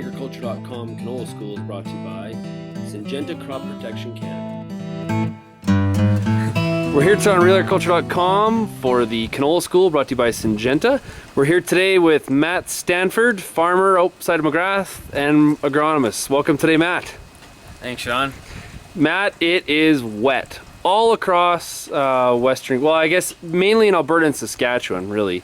RealAgriculture.com Canola School is brought to you by Syngenta Crop Protection Canada. We're here today on RealAgriculture.com for the Canola School brought to you by Syngenta. We're here today with Matt Stanford, farmer outside of McGrath and agronomist. Welcome today, Matt. Thanks, Sean. Matt, it is wet all across western, well, I guess mainly in Alberta and Saskatchewan, really.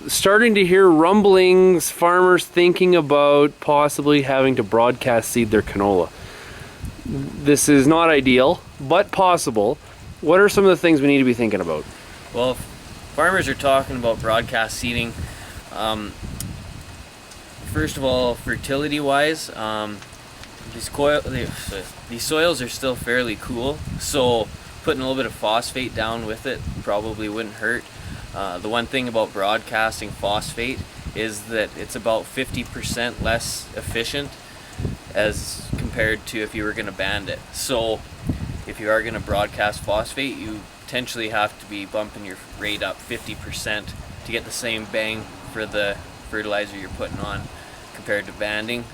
Starting to hear rumblings, farmers thinking about possibly having to broadcast seed their canola. This is not ideal, but possible. What are some of the things we need to be thinking about? Well, farmers are talking about broadcast seeding. First of all, fertility-wise, these soils are still fairly cool, so putting a little bit of phosphate down with it probably wouldn't hurt. The one thing about broadcasting phosphate is that it's about 50% less efficient as compared to if you were going to band it. So if you are going to broadcast phosphate, you potentially have to be bumping your rate up 50% to get the same bang for the fertilizer you're putting on compared to banding.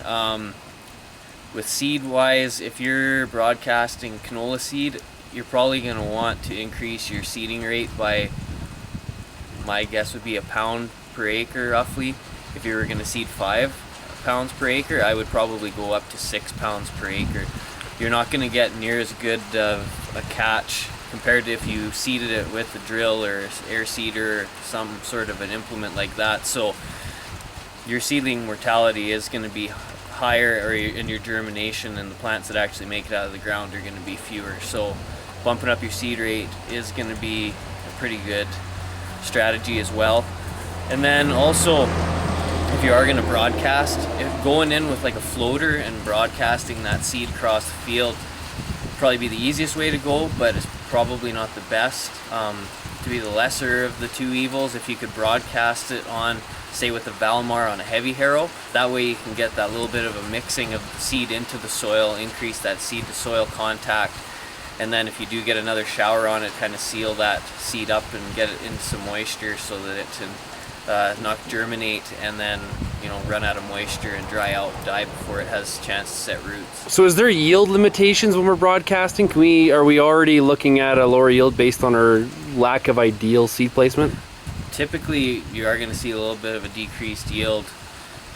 With seed wise, if you're broadcasting canola seed, you're probably going to want to increase your seeding rate by, my guess would be a pound per acre roughly. If you were going to seed 5 pounds per acre, I would probably go up to 6 pounds per acre. You're not going to get near as good of a catch compared to if you seeded it with a drill or air seeder or some sort of an implement like that. So your seedling mortality is going to be higher, or in your germination, and the plants that actually make it out of the ground are going to be fewer. So bumping up your seed rate is going to be a pretty good strategy as well. And then also, if you are going to broadcast, going in with like a floater and broadcasting that seed across the field would probably be the easiest way to go, but it's probably not the best. To be the lesser of the two evils, if you could broadcast it on, say with a Valmar on a heavy harrow, that way you can get that little bit of a mixing of the seed into the soil, increase that seed to soil contact, and then if you do get another shower on it, kind of seal that seed up and get it into some moisture so that it can not germinate and then run out of moisture and dry out, die before it has a chance to set roots. So is there yield limitations when we're broadcasting? Are we already looking at a lower yield based on our lack of ideal seed placement? Typically you are going to see a little bit of a decreased yield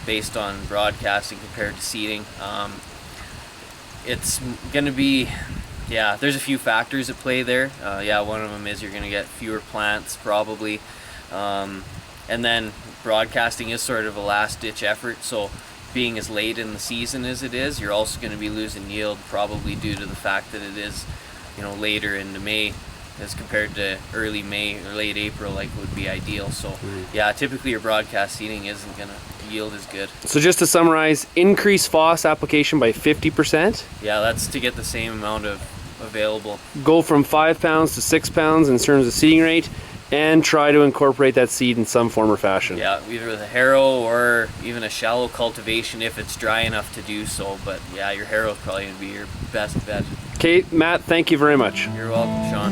based on broadcasting compared to seeding. It's going to be, there's a few factors at play there. One of them is you're going to get fewer plants probably. And then broadcasting is sort of a last-ditch effort, so being as late in the season as it is, you're also going to be losing yield probably due to the fact that it is later into May as compared to early May or late April like would be ideal. So typically your broadcast seeding isn't going to yield as good. So just to summarize, increase phos application by 50%? Yeah, that's to get the same amount of available. Go from 5 pounds to 6 pounds in terms of seeding rate, and try to incorporate that seed in some form or fashion. Yeah, either with a harrow or even a shallow cultivation if it's dry enough to do so. But yeah, your harrow is probably going to be your best bet. Okay, Matt, thank you very much. You're welcome, Sean.